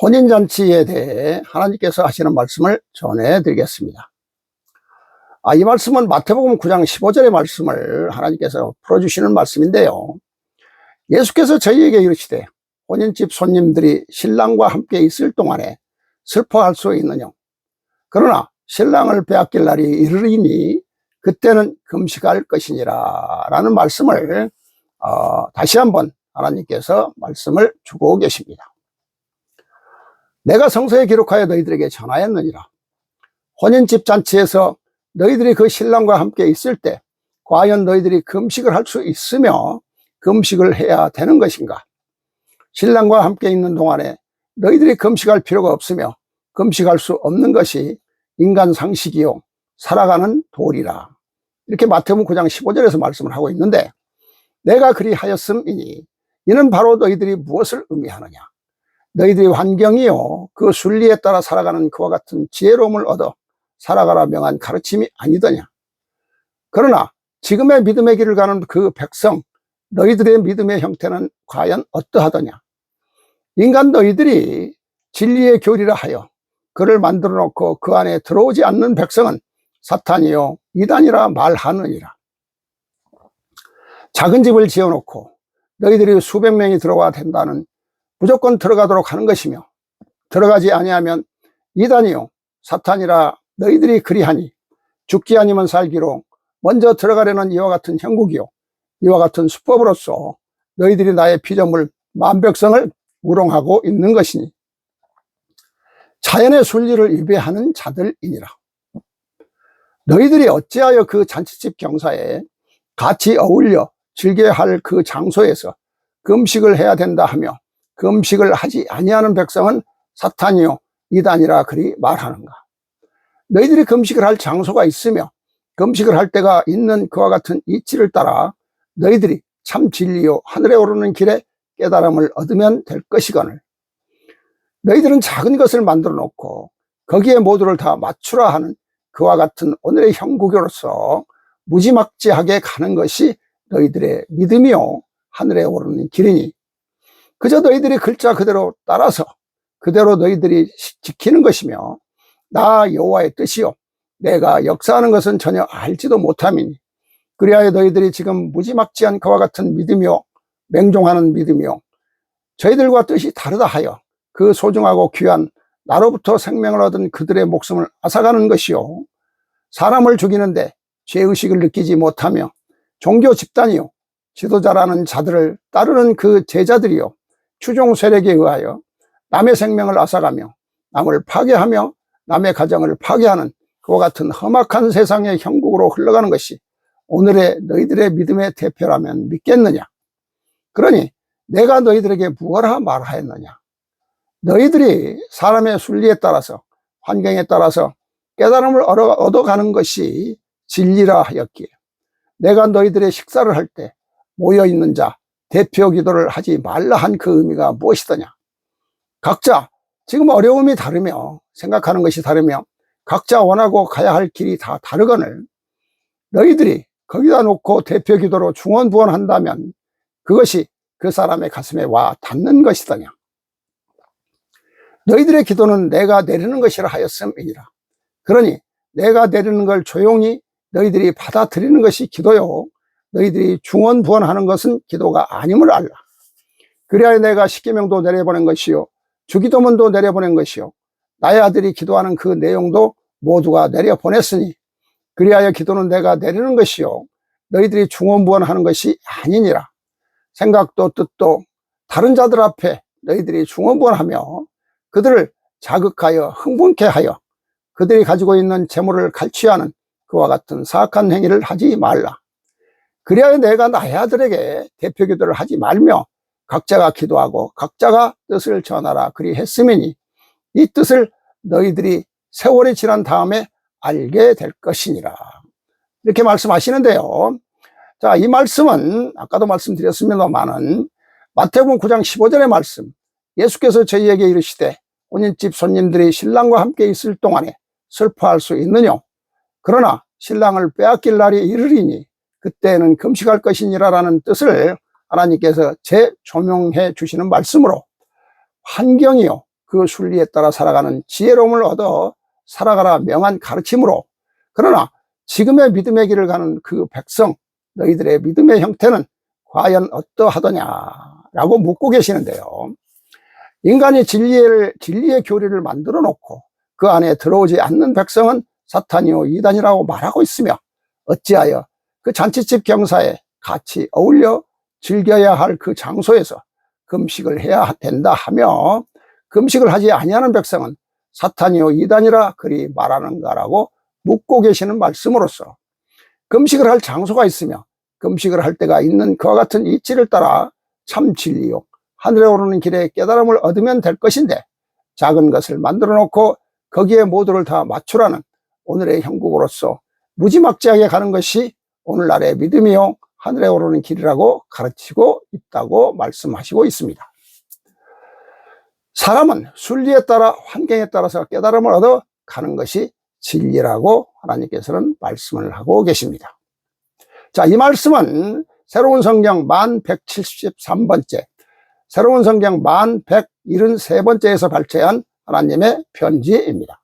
혼인잔치에 대해 하나님께서 하시는 말씀을 전해드리겠습니다. 이 말씀은 마태복음 9장 15절의 말씀을 하나님께서 풀어주시는 말씀인데요. 예수께서 저희에게 이르시되 혼인집 손님들이 신랑과 함께 있을 동안에 슬퍼할 수 있느냐. 그러나 신랑을 빼앗길 날이 이르리니 그때는 금식할 것이니라 라는 말씀을 다시 한번 하나님께서 말씀을 주고 계십니다. 내가 성서에 기록하여 너희들에게 전하였느니라. 혼인집 잔치에서 너희들이 그 신랑과 함께 있을 때 과연 너희들이 금식을 할 수 있으며 금식을 해야 되는 것인가? 신랑과 함께 있는 동안에 너희들이 금식할 필요가 없으며 금식할 수 없는 것이 인간 상식이요 살아가는 도리라. 이렇게 마태복음 9장 15절에서 말씀을 하고 있는데, 내가 그리하였음이니 이는 바로 너희들이 무엇을 의미하느냐? 너희들이 환경이요 그 순리에 따라 살아가는 그와 같은 지혜로움을 얻어 살아가라 명한 가르침이 아니더냐. 그러나 지금의 믿음의 길을 가는 그 백성, 너희들의 믿음의 형태는 과연 어떠하더냐? 인간 너희들이 진리의 교리라 하여 그를 만들어 놓고 그 안에 들어오지 않는 백성은 사탄이요 이단이라 말하느니라. 작은 집을 지어놓고 너희들이 수백 명이 들어와야 된다는 무조건 들어가도록 하는 것이며, 들어가지 아니하면 이단이요 사탄이라 너희들이 그리하니 죽기 아니면 살기로 먼저 들어가려는 이와 같은 형국이요 이와 같은 수법으로서 너희들이 나의 피조물 만백성을 우롱하고 있는 것이니 자연의 순리를 위배하는 자들이니라. 너희들이 어찌하여 그 잔치집 경사에 같이 어울려 즐겨야 할 그 장소에서 금식을 해야 된다 하며 금식을 하지 아니하는 백성은 사탄이요 이단이라 그리 말하는가? 너희들이 금식을 할 장소가 있으며 금식을 할 때가 있는 그와 같은 이치를 따라 너희들이 참 진리요 하늘에 오르는 길에 깨달음을 얻으면 될 것이거늘, 너희들은 작은 것을 만들어 놓고 거기에 모두를 다 맞추라 하는 그와 같은 오늘의 형국으로서 무지막지하게 가는 것이 너희들의 믿음이요 하늘에 오르는 길이니, 그저 너희들이 글자 그대로 따라서 그대로 너희들이 지키는 것이며 나 여호와의 뜻이요 내가 역사하는 것은 전혀 알지도 못함이니, 그리하여 너희들이 지금 무지막지한 그와 같은 믿음이요 맹종하는 믿음이요 저희들과 뜻이 다르다 하여 그 소중하고 귀한 나로부터 생명을 얻은 그들의 목숨을 앗아가는 것이요 사람을 죽이는데 죄의식을 느끼지 못하며 종교 집단이요 지도자라는 자들을 따르는 그 제자들이요 추종 세력에 의하여 남의 생명을 앗아가며 남을 파괴하며 남의 가정을 파괴하는 그와 같은 험악한 세상의 형국으로 흘러가는 것이 오늘의 너희들의 믿음의 대표라면 믿겠느냐? 그러니 내가 너희들에게 무엇라 말하였느냐? 너희들이 사람의 순리에 따라서 환경에 따라서 깨달음을 얻어가는 것이 진리라 하였기에 내가 너희들의 식사를 할 때 모여있는 자 대표 기도를 하지 말라 한 그 의미가 무엇이더냐? 각자 지금 어려움이 다르며 생각하는 것이 다르며 각자 원하고 가야 할 길이 다 다르거늘 너희들이 거기다 놓고 대표 기도로 중언부언한다면 그것이 그 사람의 가슴에 와 닿는 것이더냐? 너희들의 기도는 내가 내리는 것이라 하였음이니라. 그러니 내가 내리는 걸 조용히 너희들이 받아들이는 것이 기도요 너희들이 중언부언하는 것은 기도가 아님을 알라. 그리하여 내가 십계명도 내려보낸 것이요 주기도문도 내려보낸 것이요 나의 아들이 기도하는 그 내용도 모두가 내려보냈으니 그리하여 기도는 내가 내리는 것이요 너희들이 중언부언하는 것이 아니니라. 생각도 뜻도 다른 자들 앞에 너희들이 중언부언하며 그들을 자극하여 흥분케 하여 그들이 가지고 있는 재물을 갈취하는 그와 같은 사악한 행위를 하지 말라. 그리하여 내가 나의 아들에게 대표 기도를 하지 말며 각자가 기도하고 각자가 뜻을 전하라 그리 했음이니 이 뜻을 너희들이 세월이 지난 다음에 알게 될 것이니라. 이렇게 말씀하시는데요. 자, 이 말씀은 아까도 말씀드렸습니다만은 마태복음 9장 15절의 말씀, 예수께서 저희에게 이르시되 혼인집 손님들이 신랑과 함께 있을 동안에 슬퍼할 수 있느냐? 그러나 신랑을 빼앗길 날이 이르리니 그때는 금식할 것이니라 라는 뜻을 하나님께서 재조명해 주시는 말씀으로 환경이요 그 순리에 따라 살아가는 지혜로움을 얻어 살아가라 명한 가르침으로, 그러나 지금의 믿음의 길을 가는 그 백성, 너희들의 믿음의 형태는 과연 어떠하더냐라고 묻고 계시는데요. 인간이 진리의 교리를 만들어 놓고 그 안에 들어오지 않는 백성은 사탄이요 이단이라고 말하고 있으며, 어찌하여 그 잔치집 경사에 같이 어울려 즐겨야 할 그 장소에서 금식을 해야 된다 하며, 금식을 하지 아니하는 백성은 사탄이요 이단이라 그리 말하는가라고 묻고 계시는 말씀으로써, 금식을 할 장소가 있으며 금식을 할 때가 있는 그와 같은 이치를 따라 참 진리요 하늘에 오르는 길에 깨달음을 얻으면 될 것인데, 작은 것을 만들어 놓고 거기에 모두를 다 맞추라는 오늘의 형국으로서 무지막지하게 가는 것이 오늘날의 믿음이요 하늘에 오르는 길이라고 가르치고 있다고 말씀하시고 있습니다. 사람은 순리에 따라 환경에 따라서 깨달음을 얻어 가는 것이 진리라고 하나님께서는 말씀을 하고 계십니다. 자, 이 말씀은 새로운 성경 1173번째, 새로운 성경 1173번째에서 발췌한 하나님의 편지입니다.